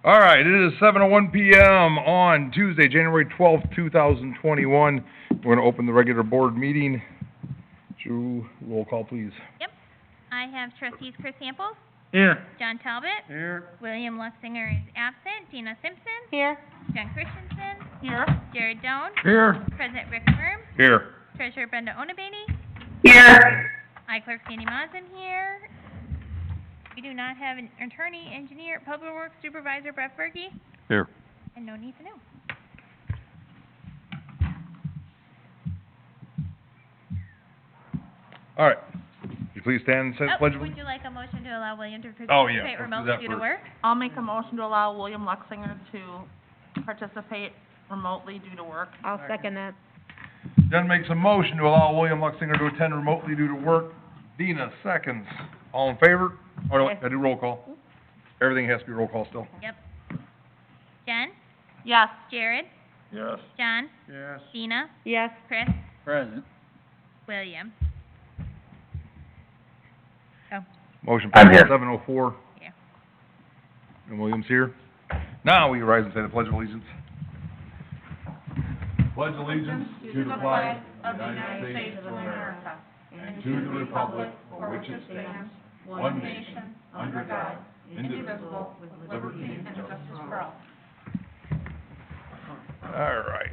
All right, it is 7:01 p.m. on Tuesday, January 12th, 2021. We're going to open the regular board meeting. Drew, roll call, please. Yep. I have trustees Chris Samples, Here. John Talbot, Here. William Luxinger is absent, Dina Simpson, Here. Jen Christensen, Here. Jared Doan, Here. President Rick Worm, Here. Treasurer Brenda Onabany, Here. I Clerk Sandy Mazen here. We do not have an attorney, engineer, public works supervisor Brett Berge, Here. and no need to know. All right. Would you please stand and say the pledge of Would allegiance? you like a motion to allow William to Oh, yeah, participate let's do remotely that due to first. work? I'll make a motion to allow William Luxinger to participate remotely due to work. I'll second that. Jen makes a motion to allow William Luxinger to attend remotely due to work. Dina seconds. All in favor? Oh, no, Yes. I do roll call. Everything has to be roll call still. Yep. Jen, Yes. Jared, Yes. John, Yes. Dina, Yes. Chris, Present. William. Motion I'm passes here. 7:04. Yeah. And William's here. Now we rise and say the pledge of allegiance. Pledge allegiance to the flag of the United States of America and to the republic for which it stands, one nation, under God, indivisible, with liberty and justice for all. All right.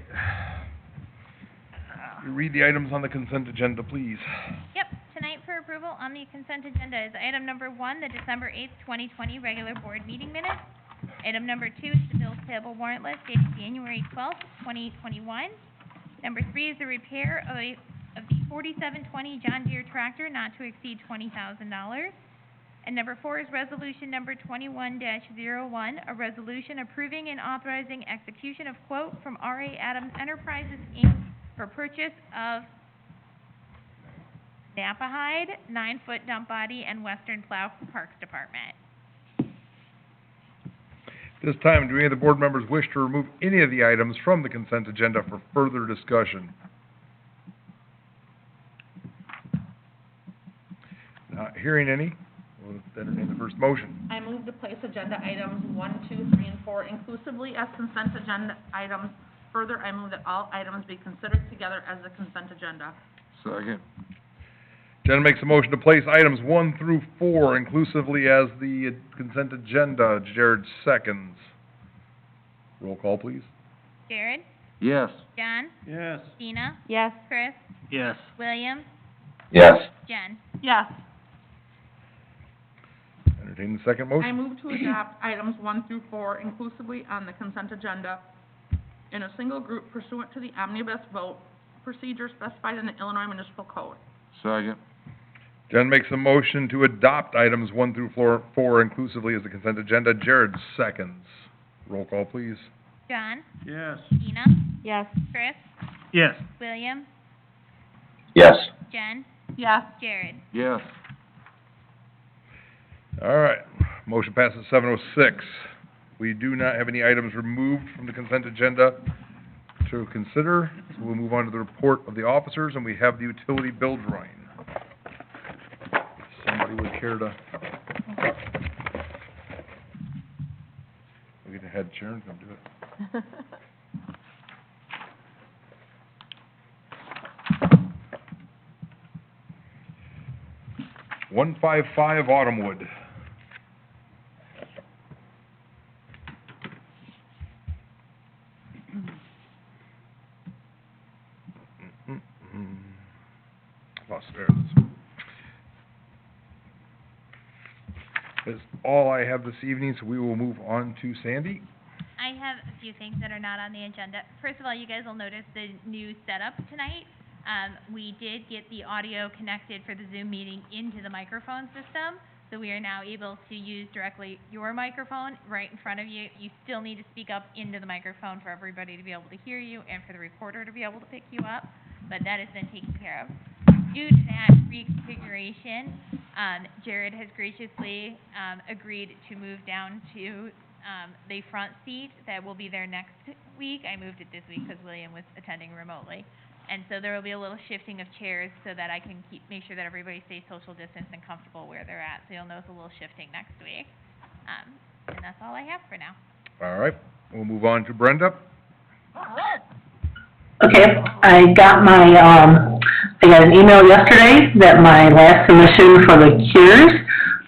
You read the items on the consent agenda, please. Yep, tonight for approval on the consent agenda is item number 1, the December 8th, 2020 regular board meeting minutes. Item number 2 is the bills payable warrant list dated January 12th, 2021. Number 3 is the repair of the 4720 John Deere tractor not to exceed $20,000. And number 4 is resolution number 21-01, a resolution approving and authorizing execution of quote from R.A. Adams Enterprises, Inc. for purchase of Napa Hide, 9-foot dump body, and Western Plow for Parks Department. This time, do any of the board members wish to remove any of the items from the consent agenda for further discussion? Not hearing any, we'll entertain the first motion. I move to place agenda items 1, 2, 3, and 4 inclusively as consent agenda items. Further, I move that all items be considered together as the consent agenda. Second. Jen makes a motion to place items 1 through 4 inclusively as the consent agenda. Jared seconds. Roll call, please. Jared, Yes. John, Yes. Dina, Yes. Chris, Yes. William, Yes. Jen. Yes. Entertain the second motion. I move to adopt items 1 through 4 inclusively on the consent agenda in a single group pursuant to the omnibus vote procedure specified in the Illinois Municipal Code. Second. Jen makes a motion to adopt items 1 through 4 inclusively as the consent agenda. Jared seconds. Roll call, please. John, Yes. Dina, Yes. Chris, Yes. William, Yes. Jen, Yes. Jared. Yes. All right, motion passes 7:06. We do not have any items removed from the consent agenda to consider, so we'll move on to the report of the officers, and we have the utility bill drawing. If somebody would care to... We'll get ahead, Sharon, come do it. 155 Autumnwood. Lost there. That's all I have this evening, so we will move on to Sandy. I have a few things that are not on the agenda. First of all, you guys will notice the new setup tonight. We did get the audio connected for the Zoom meeting into the microphone system, so we are now able to use directly your microphone right in front of you. You still need to speak up into the microphone for everybody to be able to hear you and for the recorder to be able to pick you up, but that has been taken care of. Due to that reconfiguration, Jared has graciously agreed to move down to the front seat that will be there next week. I moved it this week because William was attending remotely. And so there will be a little shifting of chairs so that I can make sure that everybody stays social distance and comfortable where they're at. So you'll notice a little shifting next week. And that's all I have for now. All right, we'll move on to Brenda. Okay, I got I got an email yesterday that my last submission for the cures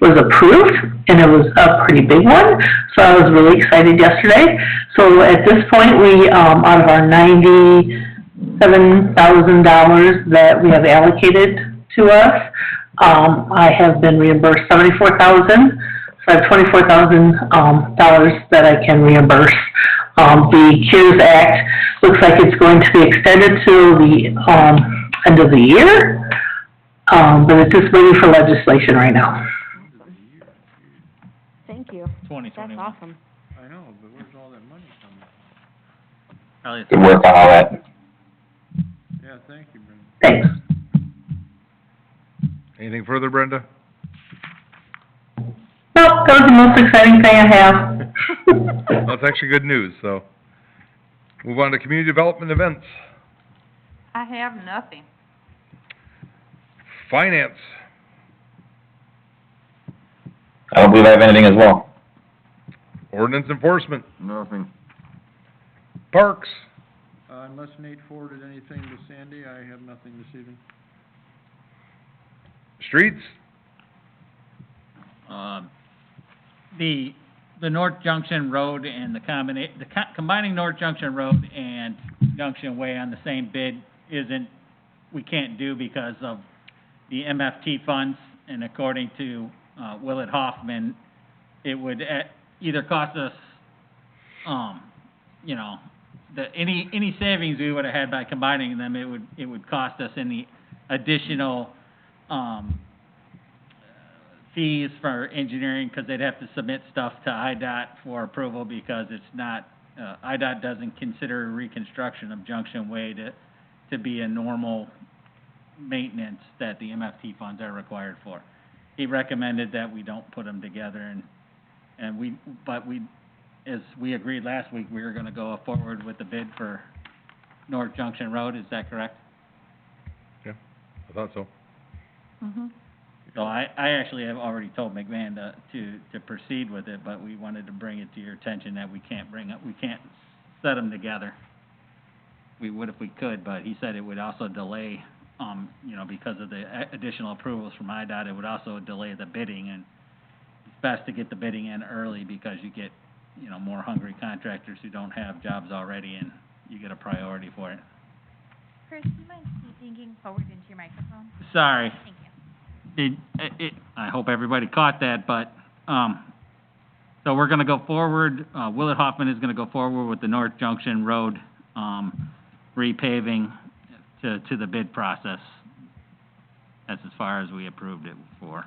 was approved, and it was a pretty big one, so I was really excited yesterday. So at this point, we, out of our $97,000 that we have allocated to us, I have been reimbursed $74,000, so I have $24,000, that I can reimburse. The CARES Act looks like it's going to be extended till the, end of the year, but it's just waiting for legislation right now. Thank you. 2021. That's awesome. I know, but where's all that money coming from? Good work on all that. Yeah, thank you, Brenda. Thanks. Anything further, Brenda? Nope, that was the most exciting thing I have. That's actually good news, so. Move on to community development events. I have nothing. Finance, I don't believe I have anything as well. ordinance enforcement, Nothing. parks, Unless Nate forwarded anything to Sandy, I have nothing this evening. streets, The North Junction Road and combining North Junction Road and Junction Way on the same bid we can't do because of the MFT funds, and according to, Willett Hoffman, it would either cost us, any savings we would have had by combining them, it would cost us any additional, fees for engineering, because they'd have to submit stuff to IDOT for approval, because it's not, IDOT doesn't consider reconstruction of Junction Way to be a normal maintenance that the MFT funds are required for. He recommended that we don't put them together, as we agreed last week, we were gonna go forward with the bid for North Junction Road, is that correct? I thought so. Mm-hmm. So I actually have already told McMahon to proceed with it, but we wanted to bring it to your attention that we can't set them together. We would if we could, but he said it would also delay, because of the additional approvals from IDOT, it would also delay the bidding, and it's best to get the bidding in early, because you get, more hungry contractors who don't have jobs already, and you get a priority for it. Chris, do you mind speaking forward into your microphone? Sorry. Thank you. I hope everybody caught that, but, so we're gonna go forward, Willett Hoffman is gonna go forward with the North Junction Road, repaving to the bid process. That's as far as we approved it for.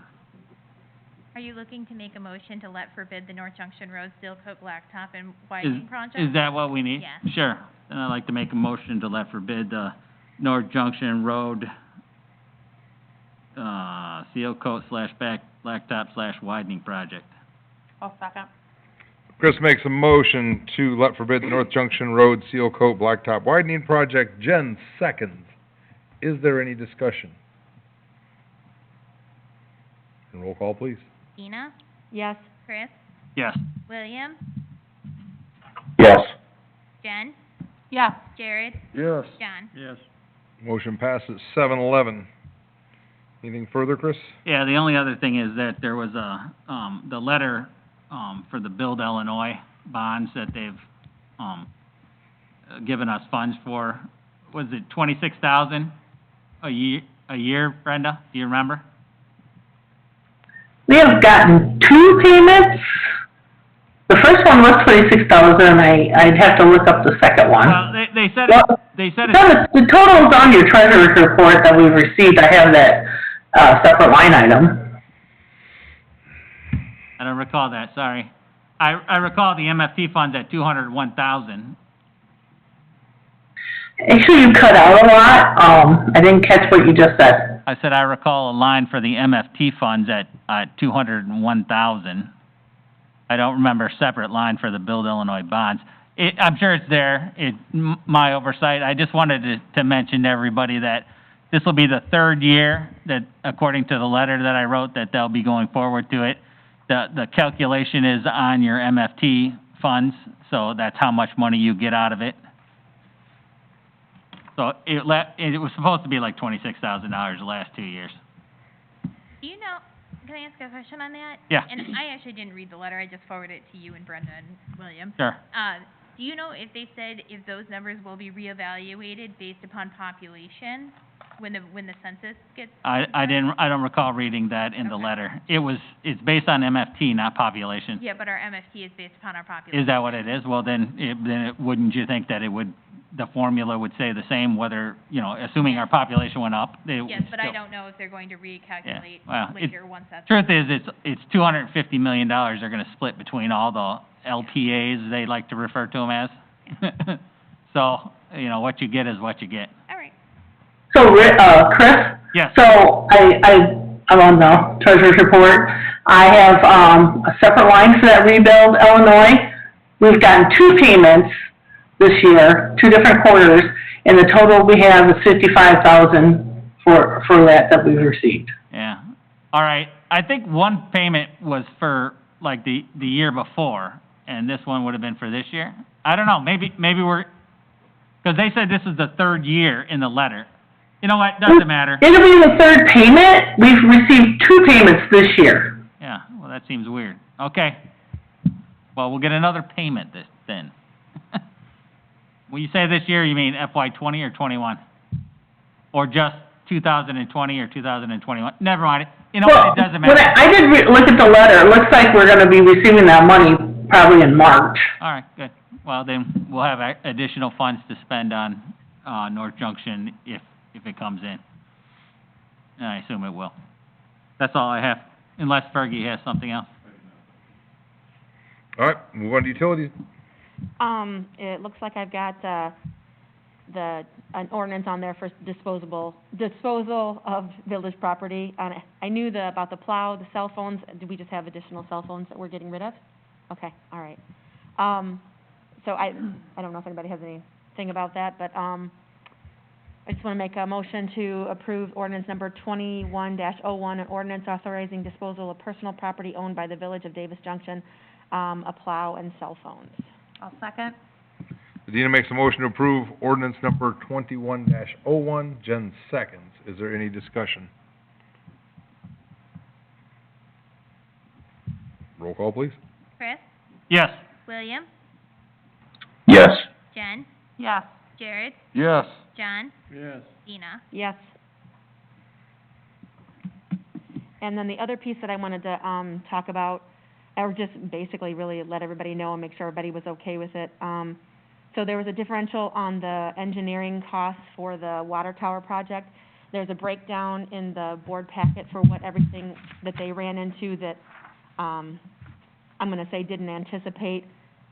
Are you looking to make a motion to let for bid the North Junction Road Seal Coat Blacktop and widening project? Is that what we need? Yeah. Sure. Then I'd like to make a motion to let for bid the North Junction Road, seal coat / blacktop / widening project. I'll second. Chris makes a motion to let forbid the North Junction Road Seal Coat Blacktop Widening Project. Jen seconds. Is there any discussion? And roll call, please. Ina, Yes. Chris, Yes. William, Yes. Jen, Yes. Jared, Yes. John. Yes. Motion passes 7-11. Anything further, Chris? Yeah, the only other thing is that there was the letter, for the Build Illinois bonds that they've, given us funds for. Was it 26,000 a year, Brenda? Do you remember? We have gotten 2 payments. The first one was $26,000, I'd have to look up the second one. Well, they said, Well, the total's on your treasurer's report that we've received, I have that, separate line item. I don't recall that, sorry. I recall the MFT funds at 201,000. Actually, you cut out a lot, I didn't catch what you just said. I said I recall a line for the MFT funds at 201,000. I don't remember a separate line for the Build Illinois bonds. I'm sure it's there, my oversight. I just wanted to mention to everybody that this will be the 3rd year that, according to the letter that I wrote, that they'll be going forward to it. The calculation is on your MFT funds, so that's how much money you get out of it. So it was supposed to be like $26,000 the last 2 years. Do you know, can I ask a question on that? Yeah. And I actually didn't read the letter, I just forwarded it to you and Brenda and William. Sure. Do you know if they said if those numbers will be reevaluated based upon population when the census gets? I don't recall reading that in the Okay. letter. It's based on MFT, not population. Yeah, but our MFT is based upon our population. Is that what it is? Well, wouldn't you think that the formula would say the same, whether, assuming our population went up, they would Yes, but I still- don't know if they're going to recalculate well, later once that's. Truth is, it's $250 million they're gonna split between all the LTAs, they like to refer to them as. So, what you get is what you get. All right. So, Chris? Yes. So, I'm on the treasurer's report. I have, a separate line for that Rebuild Illinois. We've gotten 2 payments this year, 2 different quarters, and the total we have is $55,000 for that we've received. Yeah. All right. I think one payment was for, like, the year before, and this one would have been for this year. I don't know. Maybe because they said this is the 3rd year in the letter. You know what? Doesn't matter. It'll be the 3rd payment. We've received 2 payments this year. Yeah. Well, that seems weird. Okay. Well, we'll get another payment then. When you say this year, you mean FY '20 or '21? Or just 2020 or 2021? Never mind. You know what? It doesn't matter. Well, I did look at the letter. It looks like we're gonna be receiving that money probably in March. All right, good. Well, then, we'll have additional funds to spend on, North Junction if it comes in. And I assume it will. That's all I have, unless Fergie has something else. All right, move on to utilities. It looks like I've got, an ordinance on there for disposal of village property. I knew about the plow, the cell phones. Do we just have additional cell phones that we're getting rid of? Okay, all right. So I don't know if anybody has anything about that, but, I just want to make a motion to approve ordinance number 21-01, an ordinance authorizing disposal of personal property owned by the Village of Davis Junction, a plow and cell phones. I'll second. Adina makes a motion to approve ordinance number 21-01. Jen seconds. Is there any discussion? Roll call, please. Chris, Yes. William, Yes. Jen, Yes. Jared, Yes. John, Yes. Dina. Yes. And then the other piece that I wanted to, talk about, or just basically really let everybody know and make sure everybody was okay with it. So there was a differential on the engineering costs for the water tower project. There's a breakdown in the board packet for what everything that they ran into that, I'm gonna say didn't anticipate.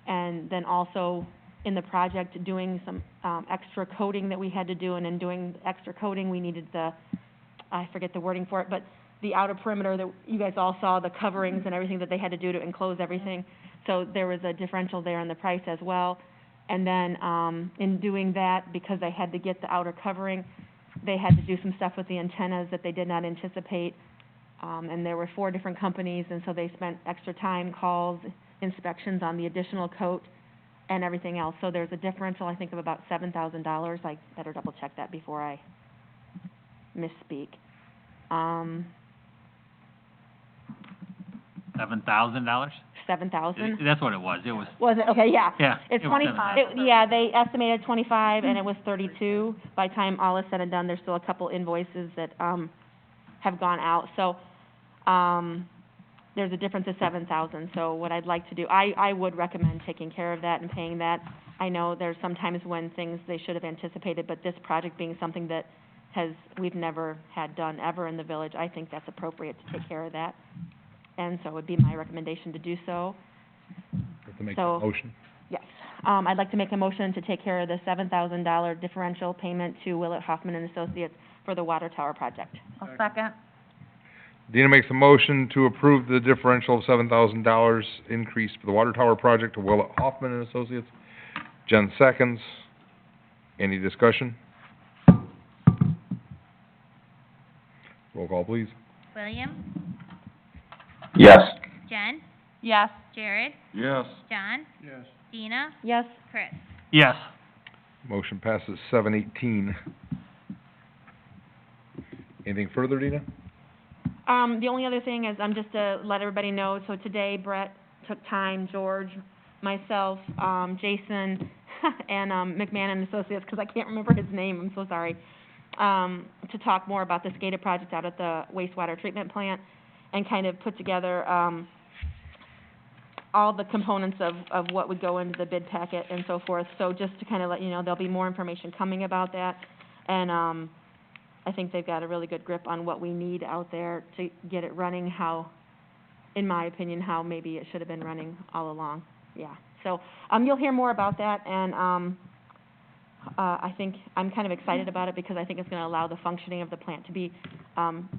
And then also in the project, doing some, extra coating that we had to do, and in doing extra coating, we needed I forget the wording for it, but the outer perimeter that you guys all saw, the coverings and everything that they had to do to enclose everything. So there was a differential there in the price as well. And then, in doing that, because they had to get the outer covering, they had to do some stuff with the antennas that they did not anticipate. And there were 4 different companies, and so they spent extra time, calls, inspections on the additional coat and everything else. So there's a differential, I think, of about $7,000. I better double check that before I misspeak. $7,000? 7,000? That's what it was. It was, Was it? Okay, yeah. yeah. It's it was 20, 7,000. yeah, they estimated 25 and it was 32. By the time all is said and done, there's still a couple invoices that, have gone out. So, there's a difference of 7,000. So what I'd like to do, I would recommend taking care of that and paying that. I know there's sometimes when things they should have anticipated, but this project being something that we've never had done ever in the village, I think that's appropriate to take care of that. And so it would be my recommendation to do so. Have to make So- a motion. Yes. I'd like to make a motion to take care of the $7,000 differential payment to Willett Hoffman and Associates for the water tower project. I'll second. Dina makes a motion to approve the differential of $7,000 increase for the water tower project to Willett Hoffman and Associates. Jen seconds. Any discussion? Roll call, please. William, Yes. Jen, Yes. Jared, Yes. John, Yes. Dina, Yes. Chris. Yes. Motion passes 7-18. Anything further, Dina? The only other thing is, just to let everybody know, so today Brett took time, George, myself, Jason, and, McMahon and Associates, because I can't remember his name, I'm so sorry, to talk more about the SCADA project out at the wastewater treatment plant, and kind of put together, all the components of what would go into the bid packet and so forth. So just to kind of let you know, there'll be more information coming about that, and, I think they've got a really good grip on what we need out there to get it running how, in my opinion, how maybe it should have been running all along, yeah. So, you'll hear more about that, and, I think, I'm kind of excited about it because I think it's gonna allow the functioning of the plant to be,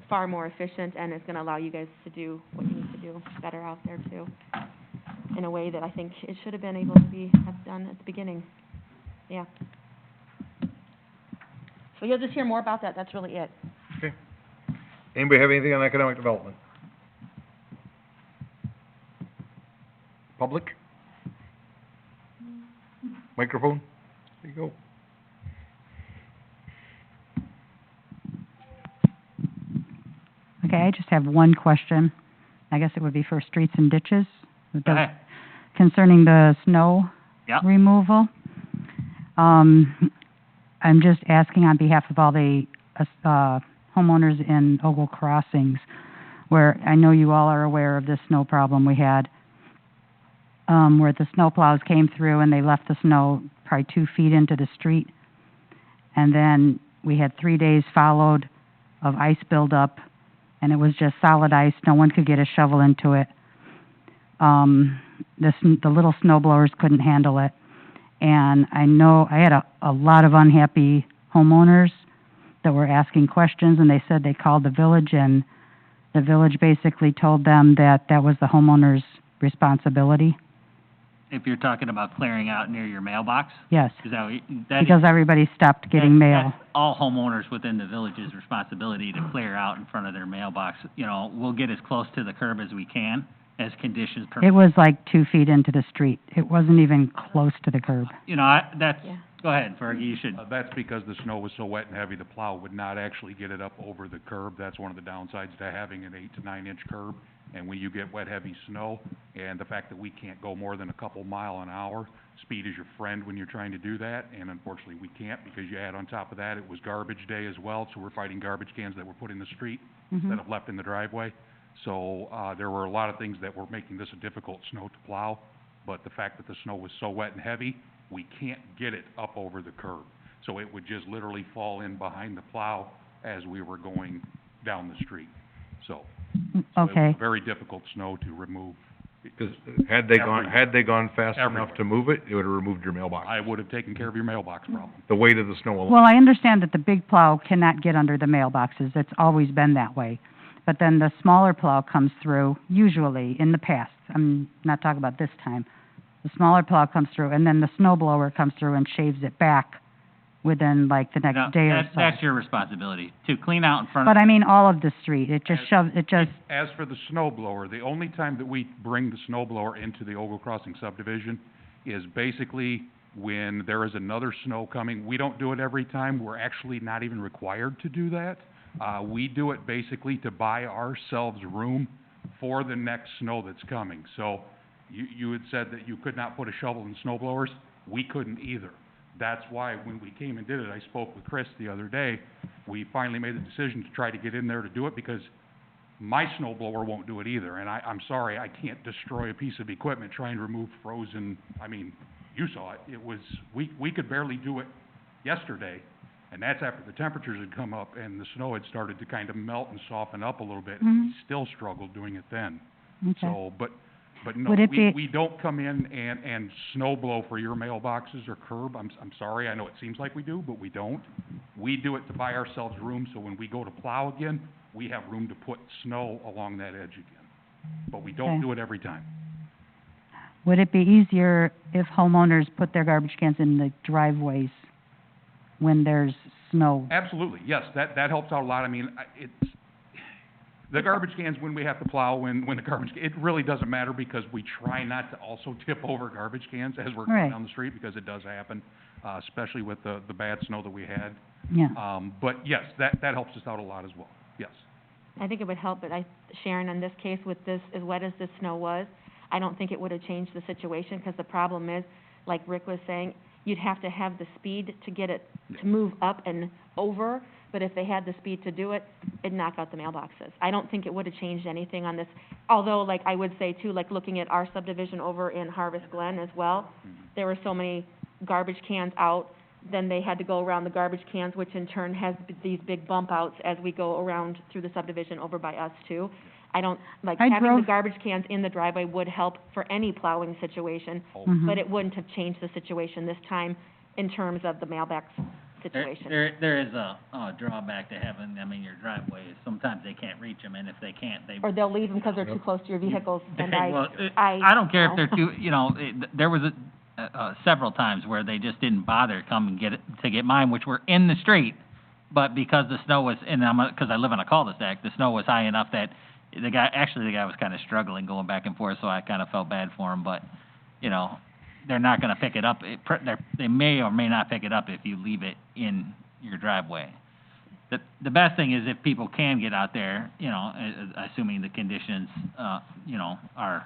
far more efficient, and it's gonna allow you guys to do what you need to do better out there too, in a way that I think it should have been able to have done at the beginning, yeah. So you'll just hear more about that, that's really it. Okay. Anybody have anything on economic development? Public? Microphone? There you go. Okay, I just have one question. I guess it would be for streets and ditches. It does- Okay. Concerning the snow Yep. removal. I'm just asking on behalf of all the, homeowners in Ogle Crossings, where I know you all are aware of this snow problem we had, where the snow plows came through and they left the snow probably 2 feet into the street. And then we had 3 days followed of ice buildup, and it was just solid ice. No one could get a shovel into it. The little snow blowers couldn't handle it. And I know I had a lot of unhappy homeowners that were asking questions, and they said they called the village, and the village basically told them that that was the homeowner's responsibility. If you're talking about clearing out near your mailbox, Yes, is that what you- that is- because everybody stopped getting mail. That's all homeowners within the village's responsibility to clear out in front of their mailbox. You know, we'll get as close to the curb as we can, as conditions permit. It was like 2 feet into the street. It wasn't even close to the curb. You know, that's, Yeah. go ahead, Fergie, you should, That's because the snow was so wet and heavy, the plow would not actually get it up over the curb. That's one of the downsides to having an 8 to 9 inch curb. And when you get wet, heavy snow, and the fact that we can't go more than a couple mile an hour, speed is your friend when you're trying to do that, and unfortunately, we can't, because you add on top of that, it was garbage day as well, so we're fighting garbage cans that were put in the street that have left in the driveway. So, there were a lot of things that were making this a difficult snow to plow, but the fact that the snow was so wet and heavy, we can't get it up over the curb. So it would just literally fall in behind the plow as we were going down the street. So, it was Okay, very difficult snow to remove. Because had they gone fast enough Everywhere. to move it, it would have removed your mailbox. I would have taken care of your mailbox problem. The weight of the snow alone. well, I understand that the big plow cannot get under the mailboxes. It's always been that way. But then the smaller plow comes through, usually, in the past. I'm not talking about this time. The smaller plow comes through, and then the snow blower comes through and shaves it back within like the no, next day or so. that's your responsibility, to clean out in front of. But I mean, all of the street, it just shoves, it just, As for the snow blower, the only time that we bring the snow blower into the Ogle Crossing subdivision is basically when there is another snow coming. We don't do it every time. We're actually not even required to do that. We do it basically to buy ourselves room for the next snow that's coming. So you had said that you could not put a shovel in snow blowers. We couldn't either. That's why when we came and did it, I spoke with Chris the other day, we finally made the decision to try to get in there to do it because my snow blower won't do it either. And I'm sorry, I can't destroy a piece of equipment trying to remove frozen, I mean, you saw it. It was, we could barely do it yesterday. And that's after the temperatures had come up and the snow had started to kind of melt and soften up a little bit. And we still struggled doing it then. okay. So, but no, Would it be- we don't come in and snow blow for your mailboxes or curb. I'm sorry, I know it seems like we do, but we don't. We do it to buy ourselves room, so when we go to plow again, we have room to put snow along that edge again. But we don't Okay. do it every time. Would it be easier if homeowners put their garbage cans in the driveways when there's snow? Absolutely, yes, that helps out a lot. I mean, The garbage cans, when we have to plow, when the garbage, it really doesn't matter because we try not to also tip over garbage cans as we're going Right. down the street because it does happen, especially with the bad snow that we had. Yeah. But yes, that helps us out a lot as well, yes. I think it would help, but Sharon, in this case, with this, as wet as this snow was, I don't think it would have changed the situation, because the problem is, like Rick was saying, you'd have to have the speed to get it to move up and over, but if they had the speed to do it, it'd knock out the mailboxes. I don't think it would have changed anything on this, although, like, I would say too, like, looking at our subdivision over in Harvest Glen as well, there were so many garbage cans out, then they had to go around the garbage cans, which in turn has these big bump outs as we go around through the subdivision over by us too. I don't, like, I having the drove- garbage cans in the driveway would help for any plowing situation, Mhm. but it wouldn't have changed the situation this time in terms of the mailbox situation. There is a drawback to having them in your driveway. Sometimes they can't reach them, and if they can't, they. Or they'll leave them because they're too close to your vehicles, and Well, I I don't care if know. they're too, there was several times where they just didn't bother to come and get mine, which were in the street. But because the snow was, because I live in a cul-de-sac, the snow was high enough that the guy was kind of struggling going back and forth, so I kind of felt bad for him, but, they're not gonna pick it up. They may or may not pick it up if you leave it in your driveway. The best thing is if people can get out there, assuming the conditions, are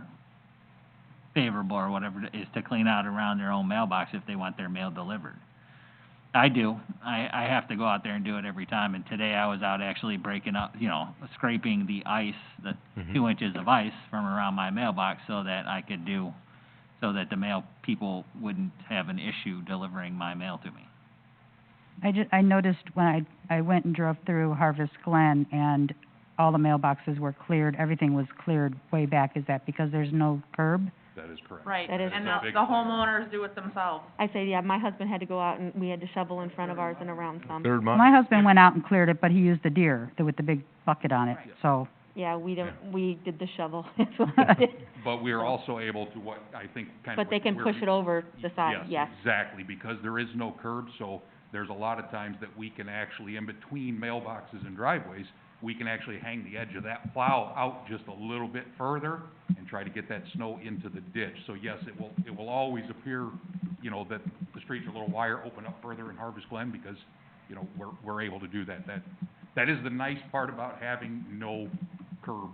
favorable or whatever, is to clean out around their own mailbox if they want their mail delivered. I do. I have to go out there and do it every time, and today I was out actually breaking up, scraping the ice, the 2 inches of ice from around my mailbox so that so that the mail people wouldn't have an issue delivering my mail to me. I noticed when I went and drove through Harvest Glen and all the mailboxes were cleared, everything was cleared way back. Is that because there's no curb? That is correct. Right, That is and a big the thing. homeowners do it themselves. I say, yeah, my husband had to go out and we had to shovel in front of ours and around some. Third month? My husband went out and cleared it, but he used the deer with the big bucket on it, so. Yeah, we did the shovel, that's what we did. But we are also able to, what I think kind of. But they can where push we- it over the side, yes. Exactly, because there is no curb, so there's a lot of times that we can actually, in between mailboxes and driveways, we can actually hang the edge of that plow out just a little bit further and try to get that snow into the ditch. So yes, it will always appear, that the streets are a little wider, open up further in Harvest Glen because, we're able to do that. That is the nice part about having no curb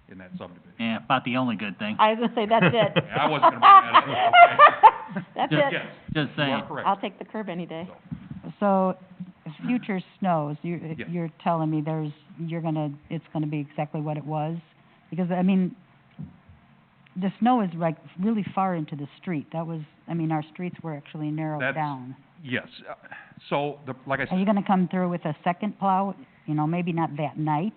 in that subdivision. Yeah, about the only good thing. I was gonna say, that's it. Yeah, I wasn't gonna bring that up, okay. That's Just- it. Yes, Just you saying. are correct. I'll take the curb any day. So, future snows, Yes. you're telling me it's gonna be exactly what it was? Because, the snow is like really far into the street. Our streets were actually narrowed That's- down. Yes, so, like I Are said, you gonna come through with a second plow, maybe not that night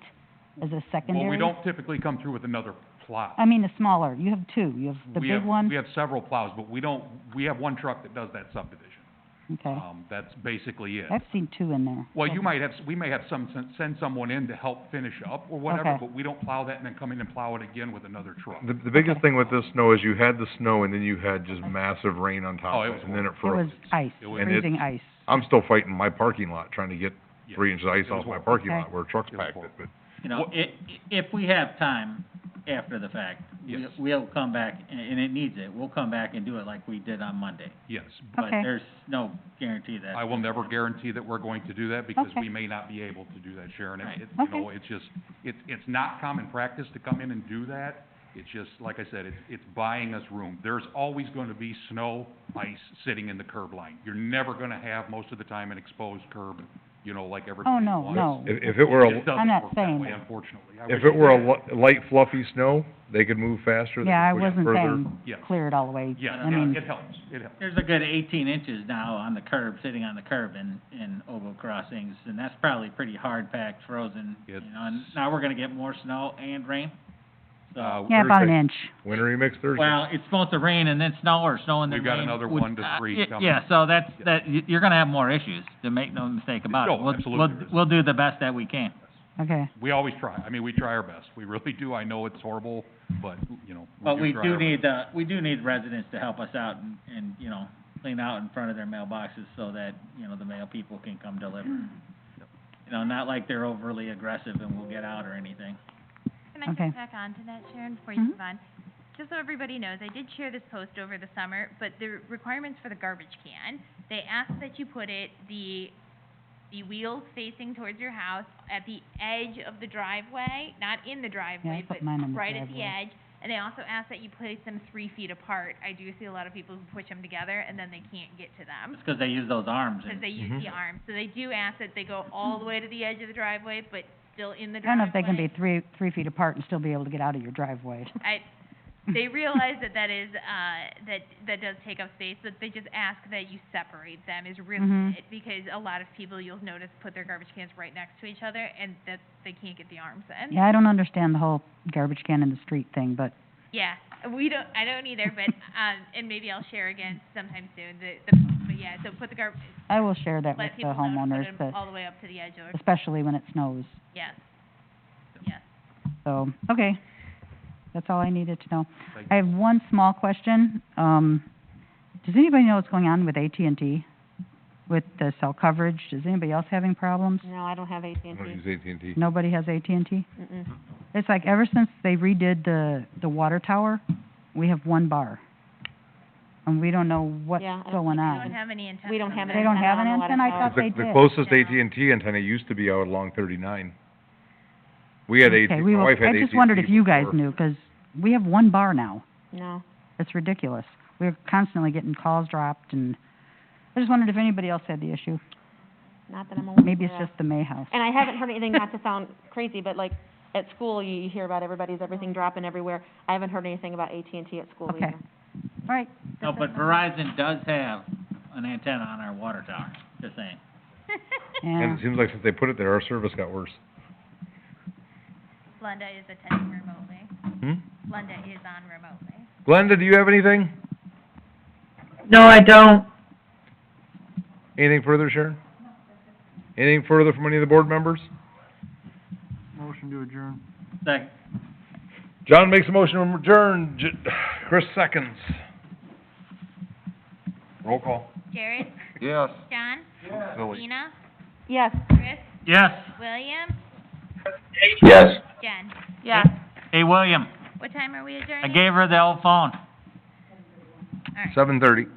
as a secondary? well, we don't typically come through with another plow. The smaller, you have two, you have the We big have- one? We have several plows, but we have one truck that does that subdivision. Okay, That's basically it. I've seen two in there. Well, we may have send someone in to help finish up or whatever, Okay. but we don't plow that and then come in and plow it again with another truck. The biggest thing with this snow is you had the snow and then you had just massive rain on top Oh, of it it, was and then it It was froze. ice, It was- And freezing it's- ice. I'm still fighting my parking lot, trying to get Yes. 3 inches of ice It was off my horrible. parking Okay. lot where trucks It was packed it, horrible. but. If we have time after the fact, Yes. we'll come back, and it needs it, we'll come back and do it like we did on Monday. Yes, But Okay. there's no guarantee that. I will never guarantee that we're going to do that because Okay. we may not be able to do that, Sharon. Right. Okay. It's just, it's not common practice to come in and do that. It's just, like I said, it's buying us room. There's always gonna be snow, ice sitting in the curb line. You're never gonna have, most of the time, an exposed curb, like everybody Oh, no, wants. no. If it were It just doesn't I'm not work that saying way, that. unfortunately. I if wish it were could. light fluffy snow, they could move faster, they Yeah, I could push it wasn't further. saying Yes. clear it all the way. Yeah, I mean, it helps, it helps. There's a good 18 inches now on the curb, sitting on the curb in Ogle Crossings, and that's probably pretty hard packed, frozen, It's- and now we're gonna get more snow and rain. So, yeah, about an Thursday. inch. Winter remix Thursday. well, it's supposed to rain and then snow, or snow and then We've got rain. another would- 1 to 3 coming. Yeah, so Yeah. you're gonna have more issues, to make no mistake about it. Oh, absolutely there is. We'll do the best that we can. Okay, We always try. We try our best. We really do. I know it's horrible, but, But we try do our need, best. we do need residents to help us out and, clean out in front of their mailboxes so that, the mail people can come deliver. Not like they're overly aggressive and will get out or anything. Can I Okay. get back onto that, Sharon, before you Mhm. move on? Just so everybody knows, I did share this post over the summer, but the requirements for the garbage can, they ask that you put it, the wheels facing towards your house at the edge of the driveway, not in the driveway, put but mine in the right at the driveway. edge. And they also ask that you place them 3 feet apart. I do see a lot of people who push them together and then they can't get to them. It's 'cause they use those arms Because and, they use the arms. So they do ask that they go all the way to the edge of the driveway, but still in the I don't know if they can be driveway. 3 feet apart and still be able to get out of your driveway. They realize that is, that does take up space, but they just ask that you separate them is really Mhm. it. Because a lot of people, you'll notice, put their garbage cans right next to each other and that they can't get the arms in. Yeah, I don't understand the whole garbage can in the street thing, but, Yeah, I don't either, but, and maybe I'll share again sometime soon, but yeah, so put the I will share that with let the people know to homeowners, put them but all the way up to the edge of, especially when it snows. yes, yes. So, okay. That's all I needed to know. Thank I have one small question. Does anybody know what's going on with AT&T? With the cell coverage? Is anybody else having problems? No, I don't have I AT&T. don't use AT&T. Nobody has AT&T? Mm-mm. It's like ever since they redid the water tower, we have one bar. And we don't know what's Yeah, I don't going We on. don't have any antenna. We don't have They don't have an on the water antenna? I tower. thought they The did. closest No. AT&T antenna used to be out along 39. We had Okay, AT, we my will, wife had I AT&T just wondered if you guys before. knew, 'cause we have one bar now. No. It's ridiculous. We're constantly getting calls dropped, and I just wondered if anybody else had the issue. Not that I'm aware of. Maybe it's just the May house. And I haven't heard anything, not to sound crazy, but like, at school, you hear about everything dropping everywhere. I haven't heard anything about AT&T at school Okay. either. All right, no, but Verizon does have an antenna on our water tower, just saying. And yeah. it seems like since they put it there, our service got worse. Glenda is attending remotely. Hmm? Glenda is on remotely. Glenda, do you have anything? No, I don't. Anything further, Sharon? Anything further from any of the board members? Motion to adjourn. Second. John makes a motion to adjourn, Chris seconds. Roll call. Jared? Yes. John? Silly. Tina? Yes. Chris? Yes. William? Yes. Jen? Yes. Hey, William, What time are we adjourning? I gave her the old phone. All right. 7:30.